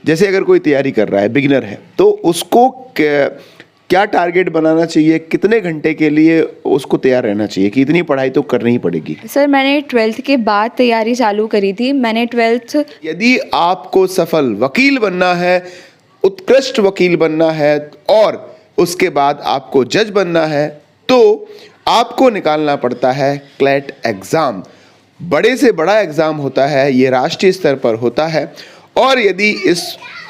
जैसे अगर कोई तैयारी कर रहा है, बिगिनर है, तो उसको क्या टारगेट बनाना चाहिए, कितने घंटे के लिए उसको तैयार रहना चाहिए कि इतनी पढ़ाई तो करनी ही पड़ेगी? सर मैंने 12th के बाद तैयारी चालू करी थी। मैंने 12th यदि आपको सफल वकील बनना है, उत्कृष्ट वकील बनना है और उसके बाद आपको जज बनना है, तो आपको निकालना पड़ता है क्लैट एग्ज़ाम। बड़े से बड़ा एग्ज़ाम होता है, ये राष्ट्रीय स्तर पर होता है, और यदि इस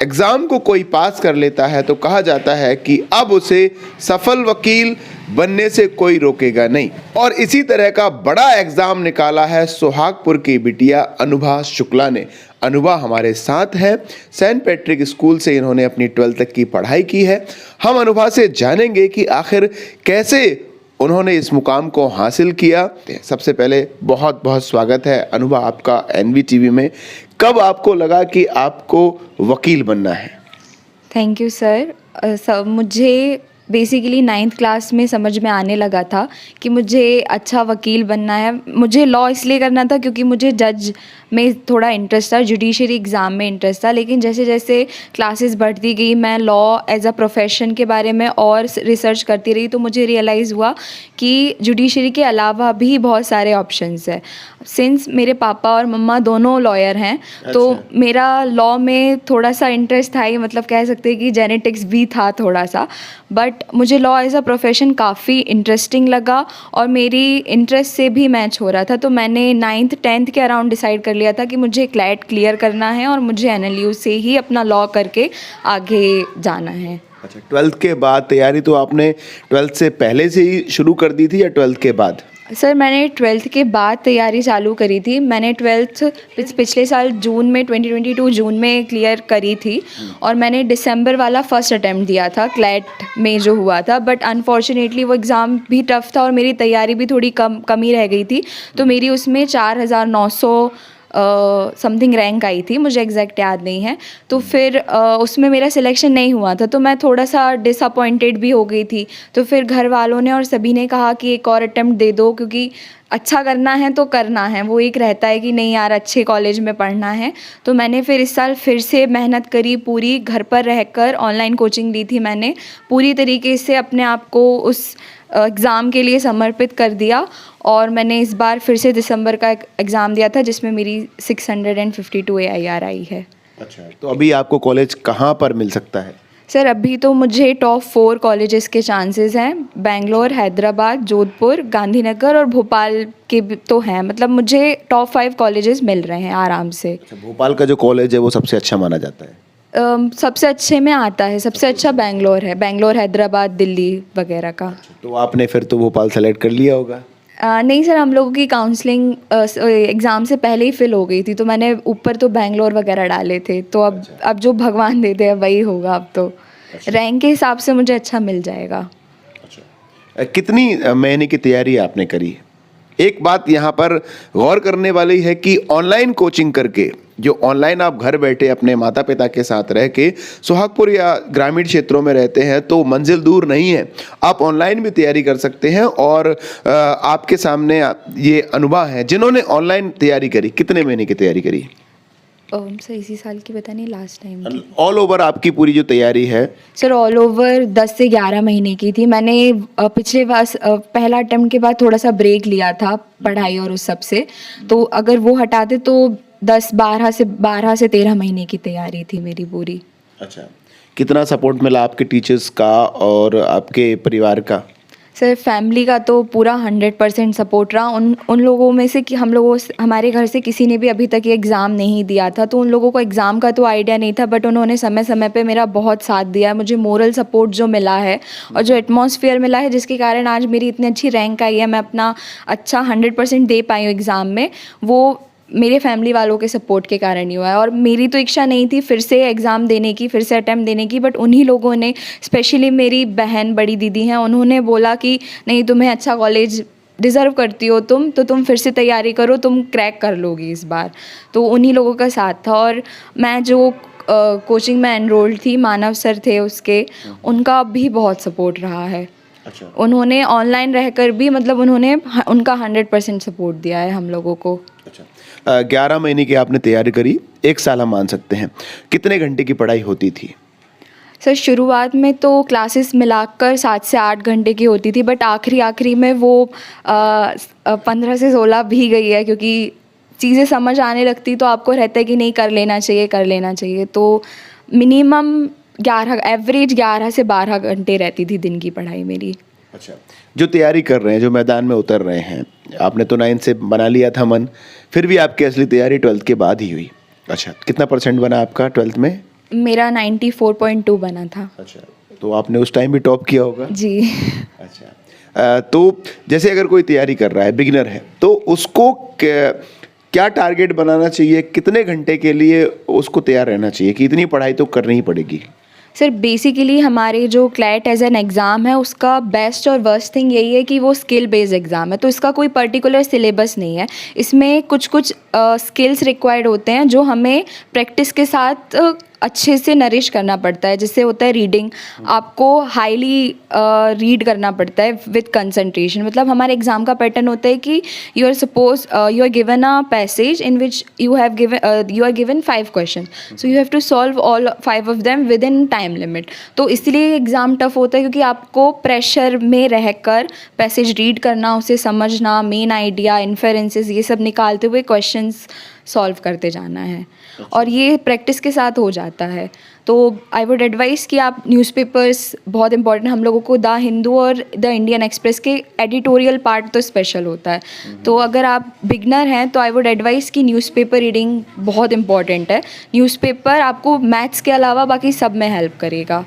एग्ज़ाम को कोई पास कर लेता है तो कहा जाता है कि अब उसे सफल वकील बनने से कोई रोकेगा नहीं। और इसी तरह का बड़ा एग्ज़ाम निकाला है सोहागपुर की बिटिया अनुभा शुक्ला ने। अनुभा हमारे साथ है, सेंट पैट्रिक स्कूल से इन्होंने अपनी 12th तक की पढ़ाई की है। हम अनुभा से जानेंगे कि आखिर कैसे उन्होंने इस मुकाम को हासिल किया। सबसे पहले बहुत बहुत स्वागत है अनुभा आपका NVTV में। कब आपको लगा कि आपको वकील बनना है? Thank you sir. मुझे बेसिकली 9th क्लास में समझ में आने लगा था कि मुझे अच्छा वकील बनना है। मुझे लॉ इसलिए करना था क्योंकि मुझे जज में थोड़ा इंटरेस्ट था, जुडिशरी एग्ज़ाम में इंटरेस्ट था। लेकिन जैसे जैसे क्लासेस बढ़ती गई, मैं लॉ एज अ प्रोफेशन के बारे में और रिसर्च करती रही, तो मुझे रियलाइज़ हुआ कि जुडिशरी के अलावा भी बहुत सारे ऑप्शंस हैं। सिंस मेरे पापा और मम्मा दोनों लॉयर हैं, तो मेरा लॉ में थोड़ा सा इंटरेस्ट था ही, मतलब कह सकते हैं कि जेनेटिक्स भी था थोड़ा सा। बट मुझे लॉ एज अ प्रोफेशन काफ़ी इंटरेस्टिंग लगा और मेरी इंटरेस्ट से भी मैच हो रहा था। तो मैंने 9th 10th के अराउंड डिसाइड कर लिया था कि मुझे क्लैट क्लियर करना है और मुझे NLU से ही अपना लॉ करके आगे जाना है। अच्छा, 12th के बाद तैयारी तो आपने 12th से पहले से ही शुरू कर दी थी या 12th के बाद? सर मैंने 12th के बाद तैयारी चालू करी थी। मैंने 12th पिछले साल जून में 2022 जून में क्लियर करी थी और मैंने दिसंबर वाला फर्स्ट अटैम्प्ट दिया था क्लैट में जो हुआ था। बट अनफॉर्चुनेटली वो एग्ज़ाम भी टफ़ था और मेरी तैयारी भी थोड़ी कमी रह गई थी, तो मेरी उसमें 4900 समथिंग रैंक आई थी, मुझे एग्जैक्ट याद नहीं है। तो फिर उसमें मेरा सिलेक्शन नहीं हुआ था, तो मैं थोड़ा सा डिसअपॉइंटेड भी हो गई थी। तो फिर घर वालों ने और सभी ने कहा कि एक और अटेम्प्ट दे दो, क्योंकि अच्छा करना है तो करना है, वो एक रहता है कि नहीं यार अच्छे कॉलेज में पढ़ना है। तो मैंने फिर इस साल फिर से मेहनत करी, पूरी घर पर रहकर ऑनलाइन कोचिंग ली थी मैंने, पूरी तरीके से अपने आप को उस एग्ज़ाम के लिए समर्पित कर दिया और मैंने इस बार फिर से दिसंबर का एग्ज़ाम दिया था जिसमें मेरी 652 AIR आई है। अच्छा, तो अभी आपको कॉलेज कहाँ पर मिल सकता है? सर अभी तो मुझे टॉप 4 कॉलेजेस के चांसेस हैं, बेंगलोर, हैदराबाद, जोधपुर, गांधीनगर और भोपाल के भी तो हैं। मतलब मुझे टॉप 5 कॉलेजेस मिल रहे हैं आराम से। अच्छा, भोपाल का जो कॉलेज है वो सबसे अच्छा माना जाता है? सबसे अच्छे में आता है, सबसे अच्छा बेंगलोर है, बेंगलोर, हैदराबाद, दिल्ली वगैरह का। तो आपने फिर तो भोपाल सेलेक्ट कर लिया होगा? नहीं सर, हम लोगों की काउंसलिंग एग्ज़ाम से पहले ही फिल हो गई थी, तो मैंने ऊपर तो बेंगलोर वगैरह डाले थे। तो अब जो भगवान देते हैं वही होगा। अब तो रैंक के हिसाब से मुझे अच्छा मिल जाएगा। अच्छा, कितनी महीने की तैयारी आपने करी? एक बात यहाँ पर गौर करने वाली है कि ऑनलाइन कोचिंग करके, जो ऑनलाइन आप घर बैठे अपने माता पिता के साथ रह के सोहागपुर या ग्रामीण क्षेत्रों में रहते हैं तो मंजिल दूर नहीं है, आप ऑनलाइन भी तैयारी कर सकते हैं। और आपके सामने ये अनुभव है जिन्होंने ऑनलाइन तैयारी करी। कितने महीने की तैयारी करी? सर इसी साल की पता नहीं, लास्ट टाइम की। ऑल ओवर आपकी पूरी जो तैयारी है? सर ऑल ओवर 10 से 11 महीने की थी। मैंने पिछले बार पहला अटेम्प्ट के बाद थोड़ा सा ब्रेक लिया था पढ़ाई और उस सब से, तो अगर वो हटा दे तो 12 से 13 महीने की तैयारी थी मेरी पूरी। अच्छा, कितना सपोर्ट मिला आपके टीचर्स का और आपके परिवार का? सर फैमिली का तो पूरा 100% सपोर्ट रहा। उन लोगों में से कि हमारे घर से किसी ने भी अभी तक ये एग्ज़ाम नहीं दिया था, तो उन लोगों को एग्ज़ाम का तो आइडिया नहीं था, बट उन्होंने समय समय पे मेरा बहुत साथ दिया। मुझे मोरल सपोर्ट जो मिला है और जो एटमॉस्फेयर मिला है जिसके कारण आज मेरी इतनी अच्छी रैंक आई है, मैं अपना अच्छा 100% दे पाई हूँ एग्ज़ाम में, वो मेरे फैमिली वालों के सपोर्ट के कारण ही हुआ है। और मेरी तो इच्छा नहीं थी फिर से एग्ज़ाम देने की, फिर से अटैम्प्ट देने की, बट उन्हीं लोगों ने, स्पेशली मेरी बहन, बड़ी दीदी हैं, उन्होंने बोला कि नहीं तुम्हें अच्छा कॉलेज डिज़र्व करती हो तुम, तो तुम फिर से तैयारी करो, तुम क्रैक कर लोगी इस बार। तो उन्हीं लोगों का साथ था। और मैं जो कोचिंग में एनरोल्ड थी, मानव सर थे उसके, उनका भी बहुत सपोर्ट रहा है। अच्छा, उन्होंने ऑनलाइन रहकर भी, मतलब उन्होंने उनका 100% सपोर्ट दिया है हम लोगों को। अच्छा, 11 महीने की आपने तैयारी करी, 1 साल हम मान सकते हैं, कितने घंटे की पढ़ाई होती थी? सर शुरुआत में तो क्लासेस मिलाकर 7 से 8 घंटे की होती थी, बट आखिरी में वो 15 से 16 भी गई है, क्योंकि चीज़ें समझ आने लगती तो आपको रहता है कि नहीं कर लेना चाहिए। तो मिनिमम 11 एवरेज 11 से 12 घंटे रहती थी दिन की पढ़ाई मेरी। अच्छा, जो तैयारी कर रहे हैं, जो मैदान में उतर रहे हैं, आपने तो 9 से बना लिया था मन, फिर भी आपकी असली तैयारी 12th के बाद ही हुई। अच्छा, कितना % बना आपका 12th में? मेरा 94.2 बना था। अच्छा, तो आपने उस टाइम भी टॉप किया होगा? जी। अच्छा, तो जैसे अगर कोई तैयारी कर रहा है, बिगिनर है, तो उसको क्या टारगेट बनाना चाहिए, कितने घंटे के लिए उसको तैयार रहना चाहिए कि इतनी पढ़ाई तो करनी ही पड़ेगी? सर बेसिकली हमारे जो क्लैट एज एन एग्ज़ाम है, उसका बेस्ट और वर्स्ट थिंग यही है कि वो स्किल बेस्ड एग्ज़ाम है, तो इसका कोई पर्टिकुलर सिलेबस नहीं है। इसमें कुछ स्किल्स रिक्वायर्ड होते हैं जो हमें प्रैक्टिस के साथ अच्छे से नरिश करना पड़ता है। जिससे होता है रीडिंग, आपको हाईली रीड करना पड़ता है विद कंसंट्रेशन। मतलब हमारे एग्ज़ाम का पैटर्न होता है कि you are given a passage in which you are given 5 question, so you have to solve all 5 of them within time limit. तो इसलिए एग्ज़ाम टफ होता है, क्योंकि आपको प्रेशर में रहकर पैसेज रीड करना, उसे समझना, मेन आइडिया, इन्फेरेंसेस, ये सब निकालते हुए क्वेश्चंस सॉल्व करते जाना है। और ये प्रैक्टिस के साथ हो जाता है। तो आई वुड एडवाइस कि आप न्यूज़पेपर्स बहुत इंपॉर्टेंट, हम लोगों को द हिंदू और द इंडियन एक्सप्रेस के एडिटोरियल पार्ट तो स्पेशल होता है। तो अगर आप बिगनर हैं तो आई वुड एडवाइस कि न्यूज़पेपर रीडिंग बहुत इंपॉर्टेंट है। न्यूज़पेपर आपको मैथ्स के अलावा बाकी सब में हेल्प करेगा।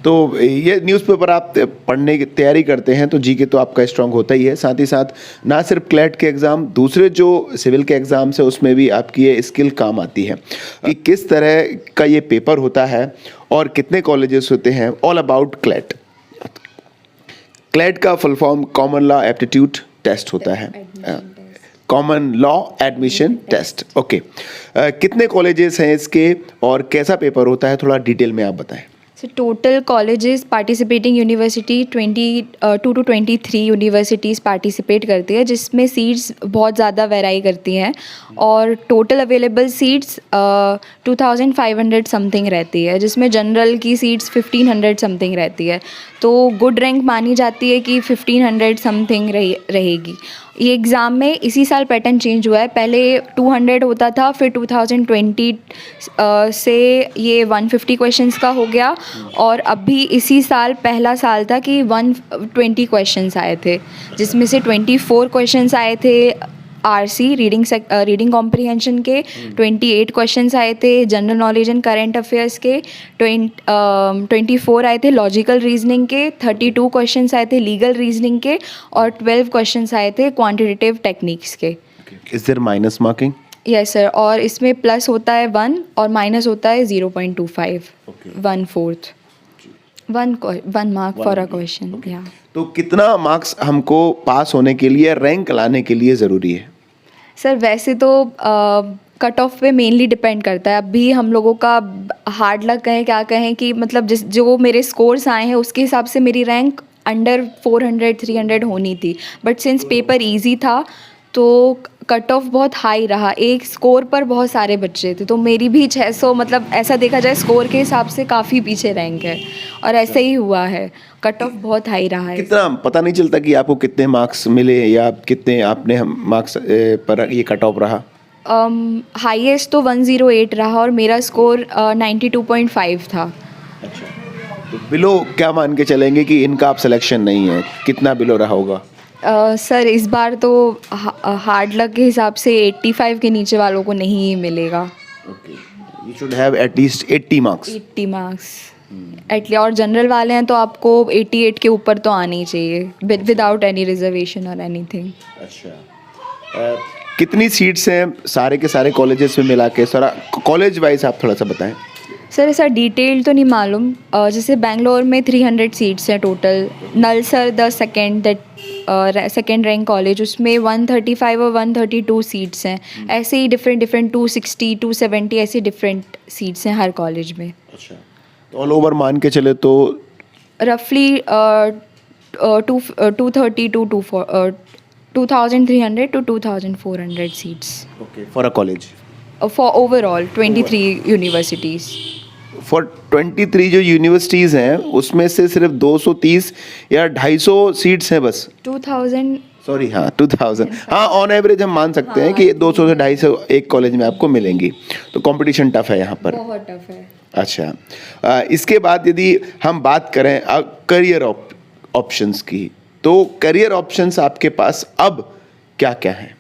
तो ये न्यूज़पेपर आप पढ़ने की तैयारी करते हैं तो जीके तो आपका स्ट्रांग होता ही है, साथ ही साथ ना सिर्फ क्लैट के एग्ज़ाम, दूसरे जो सिविल के एग्ज़ाम्स है उसमें भी आपकी ये स्किल काम आती है कि किस तरह का ये पेपर होता है और कितने कॉलेजेस होते हैं। All about CLAT. क्लैट का full form common law aptitude test होता है, common law admission test. Okay, कितने कॉलेजेस हैं इसके और कैसा पेपर होता है, थोड़ा डिटेल में आप बताएं। So total colleges participating university 22 to 23 universities participate करती है, जिसमें सीट्स बहुत ज़्यादा वेराई करती हैं और टोटल अवेलेबल सीट्स 2500 समथिंग रहती है, जिसमें जनरल की सीट्स 1500 समथिंग रहती है। तो गुड रैंक मानी जाती है कि 1500 समथिंग रहेगी। ये एग्ज़ाम में इसी साल पैटर्न चेंज हुआ है, पहले 200 होता था, फिर 2020 से ये 150 क्वेश्चंस का हो गया, और अभी इसी साल पहला साल था कि 120 क्वेश्चंस आए थे, जिसमें से 24 क्वेश्चंस आए थे आरसी रीडिंग कॉम्प्रिहेंशन के, 28 क्वेश्चंस आए थे general knowledge and current affairs के, 24 आए थे लॉजिकल रीजनिंग के, 32 क्वेश्चंस आए थे लीगल रीजनिंग के, और 12 क्वेश्चंस आए थे क्वांटिटेटिव टेक्निक्स के। Is there minus marking? Yes sir, और इसमें प्लस होता है 1 और माइनस होता है 0.25, 1/4 1 मार्क फॉर अ क्वेश्चन। या तो कितना मार्क्स हमको पास होने के लिए, रैंक लाने के लिए ज़रूरी है? सर वैसे तो कट ऑफ पे मेनली डिपेंड करता है। अभी हम लोगों का हार्ड लक कहें क्या कहें कि मतलब जो मेरे स्कोर्स आए हैं उसके हिसाब से मेरी रैंक अंडर 400-300 होनी थी, बट सिंस पेपर इजी था तो कट ऑफ बहुत हाई रहा। एक स्कोर पर बहुत सारे बच्चे थे, तो मेरी भी 600, मतलब ऐसा देखा जाए स्कोर के हिसाब से काफ़ी पीछे रैंक है, और ऐसा ही हुआ है। कट ऑफ बहुत हाई रहा है। कितना पता नहीं चलता कि आपको कितने मार्क्स मिले या कितने आपने मार्क्स पर ये कट ऑफ रहा? हाईएस्ट तो 108 रहा और मेरा स्कोर 92.5 था। अच्छा, तो बिलो क्या मान के चलेंगे कि इनका आप सिलेक्शन नहीं है, कितना बिलो रहा होगा? सर इस बार तो हार्ड लक के हिसाब से 85 के नीचे वालों को नहीं मिलेगा। Okay, you should have at least 80 marks. 80 marks at least, और जनरल वाले हैं तो आपको 88 के ऊपर तो आने ही चाहिए विदाउट एनी रिजर्वेशन और एनीथिंग। अच्छा, कितनी सीट्स हैं सारे के सारे कॉलेजेस में मिला के, सारा कॉलेज वाइज आप थोड़ा सा बताएं। सर ऐसा डिटेल तो नहीं मालूम। जैसे बेंगलोर में 300 सीट्स हैं total. Nalsar the second rank college, उसमें 135 और 132 सीट्स हैं। ऐसे ही डिफरेंट 260 270 ऐसे डिफरेंट सीट्स हैं हर कॉलेज में। अच्छा, तो ऑल ओवर मान के चले तो रफली 230 to 2300 to 2400 seats okay for a college, for overall 23 universities. For 23 जो यूनिवर्सिटीज़ हैं उसमें से सिर्फ 230 या 250 सीट्स हैं बस, 2000 सॉरी हाँ 2000, हाँ ऑन एवरेज हम मान सकते हैं कि 200 से 250 एक कॉलेज में आपको मिलेंगी, तो कंपटीशन टफ है यहाँ पर। बहुत टफ है। अच्छा, इसके बाद यदि हम बात करें करियर ऑप्शंस की, तो करियर ऑप्शंस आपके पास अब क्या क्या हैं?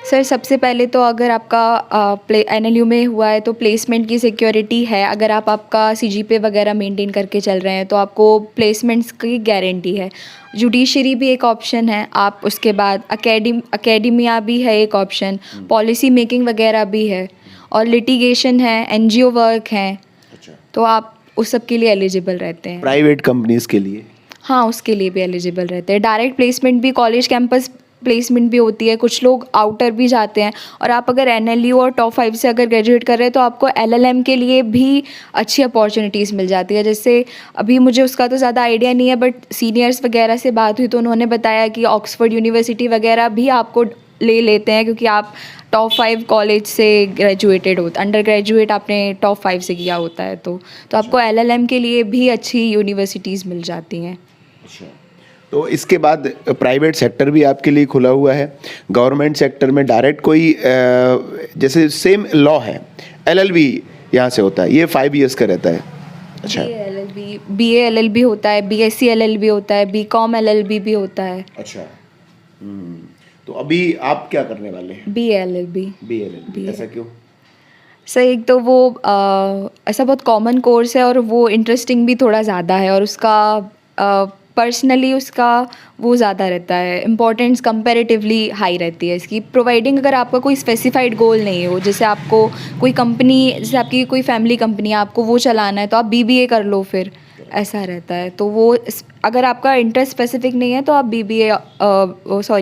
सर सबसे पहले तो अगर आपका NLU में हुआ है तो प्लेसमेंट की सिक्योरिटी है। अगर आप आपका CGPA वगैरह मेंटेन करके चल रहे हैं तो आपको प्लेसमेंट्स की गारंटी है। जुडिशरी भी एक ऑप्शन है आप, उसके बाद अकेडमिया भी है एक ऑप्शन, पॉलिसी मेकिंग वगैरह भी है, और लिटिगेशन है, NGO वर्क है। अच्छा, तो आप उस सब के लिए एलिजिबल रहते हैं। प्राइवेट कंपनीज के लिए? हाँ, उसके लिए भी एलिजिबल रहते हैं। डायरेक्ट प्लेसमेंट भी, कॉलेज कैंपस प्लेसमेंट भी होती है, कुछ लोग आउटर भी जाते हैं। और आप अगर NLU और टॉप 5 से अगर ग्रेजुएट कर रहे हैं तो आपको LLM के लिए भी अच्छी अपॉर्चुनिटीज़ मिल जाती है। जैसे अभी मुझे उसका तो ज़्यादा आइडिया नहीं है, बट सीनियर्स वगैरह से बात हुई तो उन्होंने बताया कि ऑक्सफोर्ड यूनिवर्सिटी वगैरह भी आपको ले लेते हैं, क्योंकि आप टॉप 5 कॉलेज से ग्रेजुएटेड होता, अंडर ग्रेजुएट आपने टॉप 5 से किया होता है तो आपको LLM के लिए भी अच्छी यूनिवर्सिटीज़ मिल जाती हैं। तो इसके बाद प्राइवेट सेक्टर भी आपके लिए खुला हुआ है। गवर्नमेंट सेक्टर में डायरेक्ट कोई जैसे सेम लॉ है, LLB यहाँ से होता है, ये 5 years का रहता है। अच्छा, BA LLB होता है, BSc LLB होता है, BCom LLB भी होता है। अच्छा, तो अभी आप क्या करने वाले हैं? BA LLB। BLLB, ऐसा क्यों? सर एक तो वो ऐसा बहुत कॉमन कोर्स है और वो इंटरेस्टिंग भी थोड़ा ज़्यादा है, और उसका पर्सनली उसका वो ज़्यादा रहता है, इम्पोर्टेंस कंपैरेटिवली हाई रहती है इसकी। प्रोवाइडिंग अगर आपका कोई स्पेसिफाइड गोल नहीं हो, जैसे आपको कोई कंपनी, जैसे आपकी कोई फैमिली कंपनी है, आपको वो चलाना है तो आप BBA कर लो, फिर ऐसा रहता है। तो वो अगर आपका इंटरेस्ट स्पेसिफिक नहीं है तो आप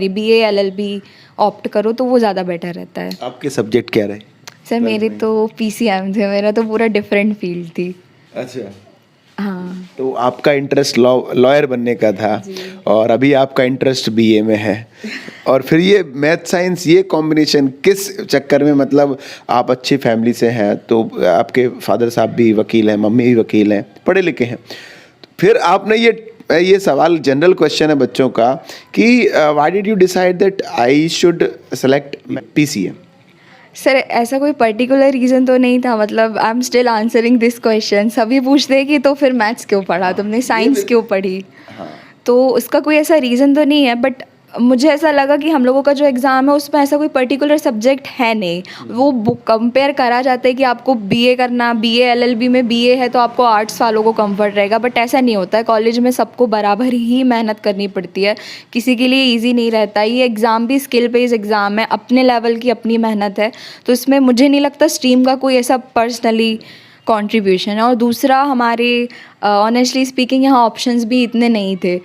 BA LLB ऑप्ट करो तो वो ज़्यादा बेटर रहता है। आपके सब्जेक्ट क्या रहे? सर मेरे तो PCM थे, मेरा तो पूरा डिफरेंट फील्ड थी। अच्छा, हाँ। तो आपका इंटरेस्ट लॉयर बनने का था और अभी आपका इंटरेस्ट BA में है, और फिर ये मैथ साइंस, ये कॉम्बिनेशन किस चक्कर में? मतलब आप अच्छी फैमिली से हैं, तो आपके फादर साहब भी वकील हैं, मम्मी भी वकील हैं, पढ़े लिखे हैं, फिर आपने ये सवाल जनरल क्वेश्चन है बच्चों का कि why did you decide that I should select PCM? Sir ऐसा कोई पर्टिकुलर रीज़न तो नहीं था, मतलब I am still answering this question. सभी पूछते हैं कि तो फिर मैथ्स क्यों पढ़ा तुमने, साइंस क्यों पढ़ी? तो उसका कोई ऐसा रीज़न तो नहीं है, बट मुझे ऐसा लगा कि हम लोगों का जो एग्ज़ाम है उसमें ऐसा कोई पर्टिकुलर सब्जेक्ट है नहीं। वो कंपेयर करा जाता है कि आपको BA करना, BA LLB में BA है तो आपको आर्ट्स वालों को कंफर्ट रहेगा, बट ऐसा नहीं होता है। कॉलेज में सबको बराबर ही मेहनत करनी पड़ती है, किसी के लिए ईजी नहीं रहता। ये एग्ज़ाम भी स्किल बेस्ड एग्ज़ाम है, अपने लेवल की अपनी मेहनत है, तो इसमें मुझे नहीं लगता स्ट्रीम का कोई ऐसा पर्सनली कंट्रीब्यूशन है। और दूसरा, हमारे ऑनेस्टली स्पीकिंग यहाँ ऑप्शंस भी इतने नहीं थे,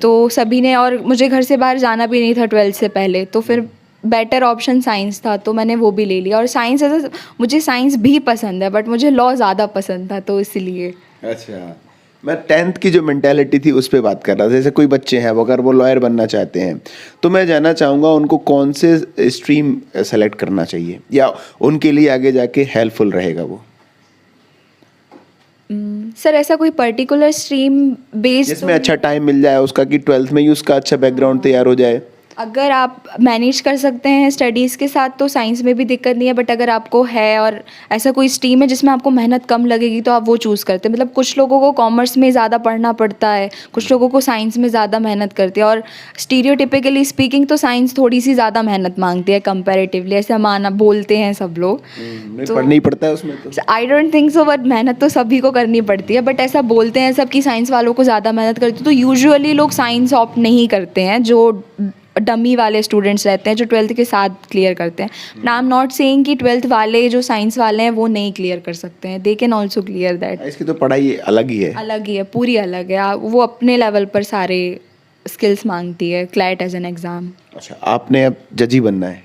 तो सभी ने, और मुझे घर से बाहर जाना भी नहीं था 12th से पहले, तो फिर बेटर ऑप्शन साइंस था तो मैंने वो भी ले लिया। और साइंस ऐसा, मुझे साइंस भी पसंद है बट मुझे लॉ ज़्यादा पसंद था, तो इसलिए। अच्छा, मैं 10th की जो मेंटालिटी थी उस पर बात कर रहा था। जैसे कोई बच्चे हैं, वो अगर वो लॉयर बनना चाहते हैं तो मैं जानना चाहूँगा उनको कौन से स्ट्रीम सेलेक्ट करना चाहिए या उनके लिए आगे जाके हेल्पफुल रहेगा वो? सर ऐसा कोई पर्टिकुलर स्ट्रीम बेस्ड जिसमें अच्छा टाइम मिल जाए उसका, कि 12th में ही उसका अच्छा बैकग्राउंड तैयार हो जाए। अगर आप मैनेज कर सकते हैं स्टडीज़ के साथ तो साइंस में भी दिक्कत नहीं है, बट अगर आपको है और ऐसा कोई स्ट्रीम है जिसमें आपको मेहनत कम लगेगी तो आप वो चूज़ करते हैं। मतलब कुछ लोगों को कॉमर्स में ज़्यादा पढ़ना पड़ता है, कुछ लोगों को साइंस में ज़्यादा मेहनत करती है, और स्टीरियोटिपिकली स्पीकिंग तो साइंस थोड़ी सी ज़्यादा मेहनत मांगती है कंपैरेटिवली, ऐसा माना बोलते हैं सब लोग। तो पढ़ना ही पड़ता है उसमें तो। I don't think so, but मेहनत तो सभी को करनी पड़ती है, बट ऐसा बोलते हैं सब कि साइंस वालों को ज़्यादा मेहनत करती है, तो यूजुअली लोग साइंस ऑप्ट नहीं करते हैं, जो डमी वाले स्टूडेंट्स रहते हैं जो 12th के साथ क्लियर करते हैं। आई एम नॉट सेइंग कि 12th वाले जो साइंस वाले हैं वो नहीं क्लियर कर सकते हैं, they can also clear that. इसकी तो पढ़ाई अलग ही है, पूरी अलग है। वो अपने लेवल पर सारे स्किल्स मांगती है, क्लैट एज एन एग्ज़ाम। अच्छा, आपने अब जज ही बनना है?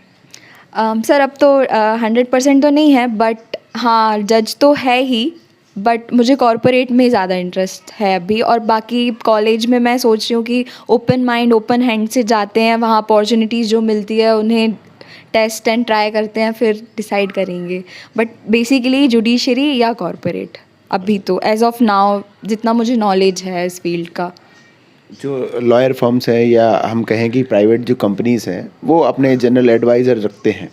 सर अब तो 100% तो नहीं है, बट हाँ जज तो है ही, बट मुझे कॉरपोरेट में ज़्यादा इंटरेस्ट है अभी, और बाकी कॉलेज में मैं सोच रही हूँ कि ओपन माइंड ओपन हैंड से जाते हैं, वहाँ अपॉर्चुनिटीज़ जो मिलती है उन्हें टेस्ट एंड ट्राई करते हैं, फिर डिसाइड करेंगे। बट बेसिकली जुडिशरी या कॉरपोरेट अभी तो एज ऑफ नाउ जितना मुझे नॉलेज है इस फील्ड का। जो लॉयर फर्म्स हैं या हम कहें कि प्राइवेट जो कंपनीज हैं वो अपने जनरल एडवाइज़र रखते हैं,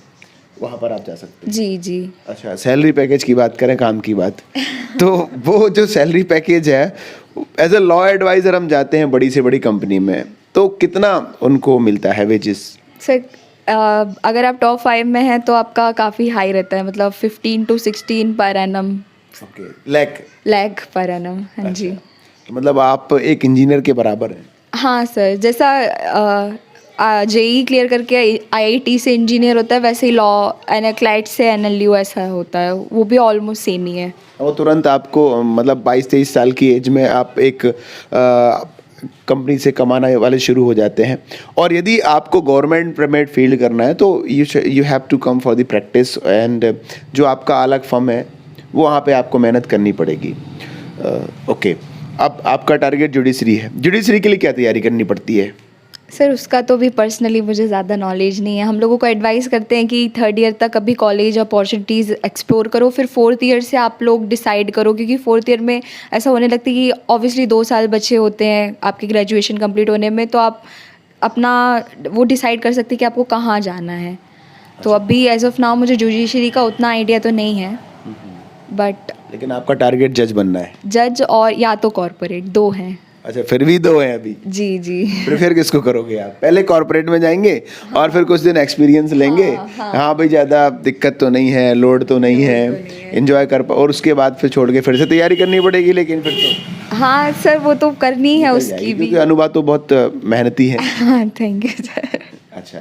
वहाँ पर आप जा सकते हैं। जी जी। अच्छा, सैलरी पैकेज की बात करें, काम की बात, तो वो जो सैलरी पैकेज है एज अ लॉ एडवाइज़र हम जाते हैं बड़ी से बड़ी कंपनी में, तो कितना उनको मिलता है वेजेस? सर अगर आप टॉप 5 में हैं तो आपका काफ़ी हाई रहता है, मतलब 15 to 16 per annum. Okay, lakh per annum, हाँ जी। तो मतलब आप एक इंजीनियर के बराबर हैं। हाँ सर, जैसा जेई क्लियर करके आईआईटी से इंजीनियर होता है, वैसे ही लॉ क्लैट से एनएलयू ऐसा होता है, वो भी ऑलमोस्ट सेम ही है। वो तुरंत आपको मतलब 22-23 साल की एज में आप एक कंपनी से कमाने वाले शुरू हो जाते हैं। और यदि आपको गवर्नमेंट पेमेंट फील्ड करना है तो you have to come for the practice, and जो आपका अलग फर्म है वो वहाँ पे आपको मेहनत करनी पड़ेगी। ओके, अब आपका टारगेट जुडिशरी है, जुडिशरी के लिए क्या तैयारी करनी पड़ती है? सर उसका तो भी पर्सनली मुझे ज़्यादा नॉलेज नहीं है। हम लोगों को एडवाइस करते हैं कि 3rd ईयर तक अभी कॉलेज अपॉर्चुनिटीज़ एक्सप्लोर करो, फिर 4th ईयर से आप लोग डिसाइड करो, क्योंकि 4th ईयर में ऐसा होने लगता है कि ऑब्वियसली 2 साल बचे होते हैं आपकी ग्रेजुएशन कंप्लीट होने में, तो आप अपना वो डिसाइड कर सकते हैं कि आपको कहाँ जाना है। तो अभी एज ऑफ नाउ मुझे जुडिशरी का उतना आइडिया तो नहीं है, बट लेकिन आपका टारगेट जज बनना है। जज और या तो कॉरपोरेट, 2 हैं। अच्छा, फिर भी 2 हैं अभी। जी जी। प्रेफर किसको करोगे आप? पहले कॉर्पोरेट में जाएंगे और फिर कुछ दिन एक्सपीरियंस लेंगे, हाँ भाई ज़्यादा दिक्कत तो नहीं है, लोड तो नहीं है, एंजॉय कर और उसके बाद फिर छोड़ के फिर से तैयारी करनी पड़ेगी, लेकिन फिर तो हाँ सर वो तो करनी है उसकी भी। क्योंकि अनुभव तो बहुत मेहनती है। हाँ थैंक यू सर। अच्छा,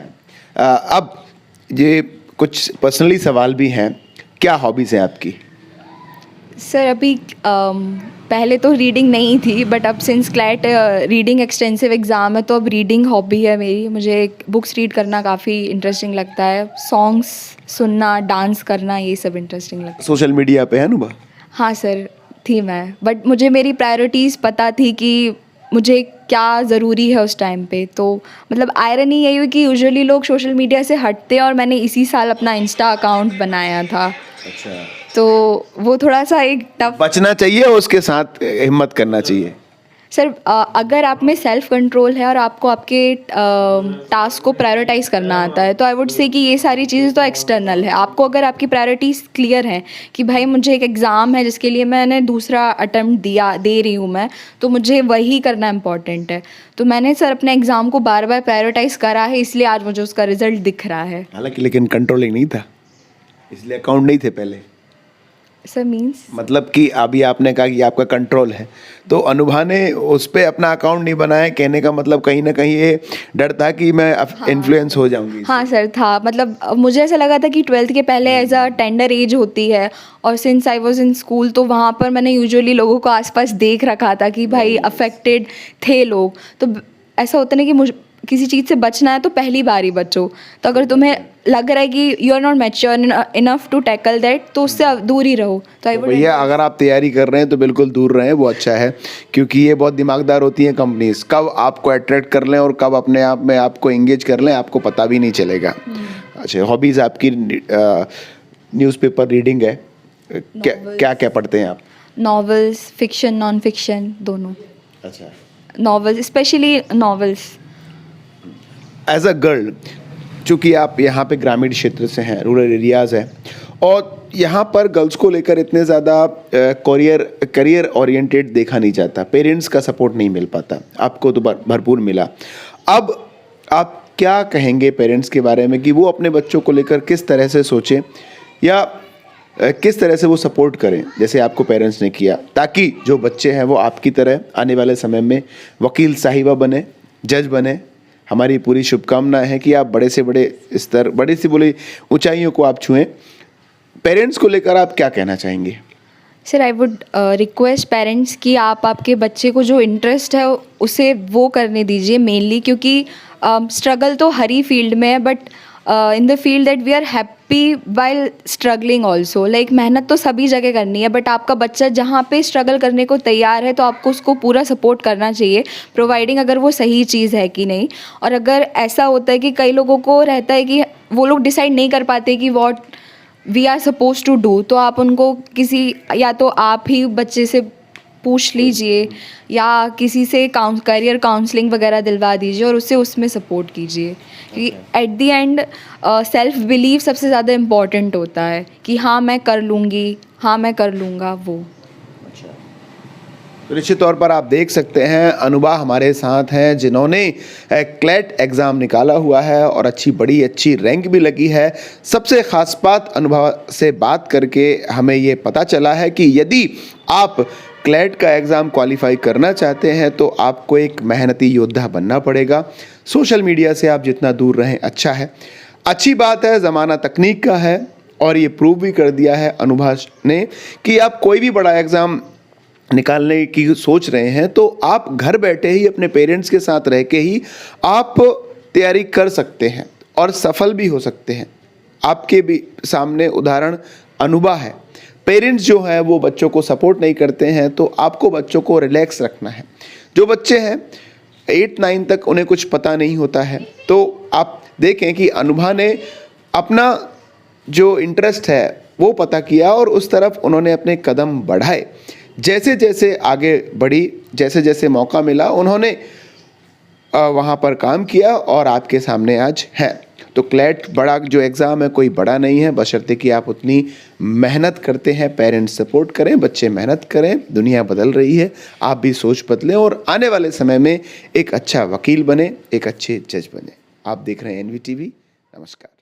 अब ये कुछ पर्सनली सवाल भी हैं, क्या हॉबीज़ हैं आपकी? सर अभी पहले तो रीडिंग नहीं थी, बट अब since CLAT reading extensive exam है तो अब रीडिंग हॉबी है मेरी। मुझे बुक्स रीड करना काफ़ी इंटरेस्टिंग लगता है, सॉन्ग्स सुनना, डांस करना, ये सब इंटरेस्टिंग लगता है। सोशल मीडिया पे है अनुभव? हाँ सर थी मैं, बट मुझे मेरी प्रायोरिटीज़ पता थी कि मुझे क्या ज़रूरी है उस टाइम पे। तो मतलब आयरनी यही हुई कि यूजुअली लोग सोशल मीडिया से हटते हैं और मैंने इसी साल अपना इंस्टा अकाउंट बनाया था। अच्छा, तो वो थोड़ा सा एक टफ। बचना चाहिए और उसके साथ हिम्मत करना चाहिए। सर अगर आप में सेल्फ कंट्रोल है और आपको आपके टास्क को प्रायोरिटाइज करना आता है, तो आई वुड से कि ये सारी चीज़ें तो एक्सटर्नल है। आपको अगर आपकी प्रायोरिटीज़ क्लियर हैं कि भाई मुझे एक एग्ज़ाम है जिसके लिए मैंने दूसरा अटेम्प्ट दे रही हूँ मैं, तो मुझे वही करना इम्पॉर्टेंट है। तो मैंने सर अपने एग्ज़ाम को बार बार प्रायोरिटाइज़ करा है, इसलिए आज मुझे उसका रिजल्ट दिख रहा है। हालांकि लेकिन कंट्रोलिंग नहीं था, इसलिए अकाउंट नहीं थे पहले। सर मीन्स मतलब कि अभी आपने कहा कि आपका कंट्रोल है, तो अनुभा ने उस पर अपना अकाउंट नहीं बनाया, कहने का मतलब कहीं ना कहीं ये डर था कि मैं इन्फ्लुएंस हो जाऊंगी। हाँ सर था, मतलब मुझे ऐसा लगा था कि 12th के पहले एज अ टेंडर एज होती है, और since I was in school तो वहाँ पर मैंने यूजुअली लोगों को आसपास देख रखा था कि भाई अफेक्टेड थे लोग। तो ऐसा होता नहीं कि मुझे किसी चीज़ से बचना है तो पहली बार ही बचो। तो अगर तुम्हें लग रहा है कि you are not mature enough to tackle that, तो उससे दूर ही रहो। तो भैया अगर आप तैयारी कर रहे हैं तो बिल्कुल दूर रहें, वो अच्छा है, क्योंकि ये बहुत दिमागदार होती हैं कंपनीज, कब आपको अट्रैक्ट कर लें और कब अपने आप में आपको एंगेज कर लें आपको पता भी नहीं चलेगा। अच्छा, हॉबीज़ आपकी न्यूज़पेपर रीडिंग है, क्या क्या पढ़ते हैं आप? नॉवेल्स, फिक्शन, नॉन फिक्शन दोनों। अच्छा, novels, specially novels. As a girl, चूँकि आप यहाँ पे ग्रामीण क्षेत्र से हैं, रूरल एरियाज़ हैं, और यहाँ पर गर्ल्स को लेकर इतने ज़्यादा करियर ओरिएंटेड देखा नहीं जाता, पेरेंट्स का सपोर्ट नहीं मिल पाता, आपको तो भरपूर मिला। अब आप क्या कहेंगे पेरेंट्स के बारे में कि वो अपने बच्चों को लेकर किस तरह से सोचें या किस तरह से वो सपोर्ट करें जैसे आपको पेरेंट्स ने किया, ताकि जो बच्चे हैं वो आपकी तरह आने वाले समय में वकील साहिबा बने, जज बने। हमारी पूरी शुभकामनाएं हैं कि आप बड़े से बड़े स्तर, बड़ी सी बड़ी ऊंचाइयों को आप छुएं। पेरेंट्स को लेकर आप क्या कहना चाहेंगे? Sir I would request parents कि आप आपके बच्चे को जो इंटरेस्ट है उसे वो करने दीजिए मेनली, क्योंकि स्ट्रगल तो हर ही फील्ड में है, but in the field that we are happy while struggling also. Like मेहनत तो सभी जगह करनी है, बट आपका बच्चा जहाँ पे स्ट्रगल करने को तैयार है तो आपको उसको पूरा सपोर्ट करना चाहिए, प्रोवाइडिंग अगर वो सही चीज़ है कि नहीं। और अगर ऐसा होता है कि कई लोगों को रहता है कि वो लोग डिसाइड नहीं कर पाते कि what we are suppose to do, तो आप उनको किसी, या तो आप ही बच्चे से पूछ लीजिए या किसी से करियर काउंसलिंग वगैरह दिलवा दीजिए और उससे उसमें सपोर्ट कीजिए। कि at the end self believe सबसे ज़्यादा इम्पॉर्टेंट होता है कि हाँ मैं कर लूँगी, हाँ मैं कर लूँगा वो। तो निश्चित तौर पर आप देख सकते हैं अनुभा हमारे साथ हैं जिन्होंने क्लैट एग्ज़ाम निकाला हुआ है और बड़ी अच्छी रैंक भी लगी है। सबसे ख़ास बात अनुभा से बात करके हमें ये पता चला है कि यदि आप क्लैट का एग्ज़ाम क्वालिफाई करना चाहते हैं तो आपको एक मेहनती योद्धा बनना पड़ेगा। सोशल मीडिया से आप जितना दूर रहें अच्छा है। अच्छी बात है, ज़माना तकनीक का है और ये प्रूव भी कर दिया है अनुभा ने कि आप कोई भी बड़ा एग्ज़ाम निकालने की सोच रहे हैं तो आप घर बैठे ही अपने पेरेंट्स के साथ रह के ही आप तैयारी कर सकते हैं और सफल भी हो सकते हैं। आपके भी सामने उदाहरण अनुभा है। पेरेंट्स जो हैं वो बच्चों को सपोर्ट नहीं करते हैं तो आपको बच्चों को रिलैक्स रखना है। जो बच्चे हैं 8-9 तक उन्हें कुछ पता नहीं होता है, तो आप देखें कि अनुभा ने अपना जो इंटरेस्ट है वो पता किया और उस तरफ उन्होंने अपने कदम बढ़ाए। जैसे जैसे आगे बढ़ी, जैसे जैसे मौका मिला उन्होंने वहाँ पर काम किया और आपके सामने आज है। तो क्लैट बड़ा जो एग्ज़ाम है कोई बड़ा नहीं है, बशर्ते कि आप उतनी मेहनत करते हैं, पेरेंट्स सपोर्ट करें, बच्चे मेहनत करें। दुनिया बदल रही है, आप भी सोच बदलें और आने वाले समय में एक अच्छा वकील बने, एक अच्छे जज बने। आप देख रहे हैं NV TV। नमस्कार।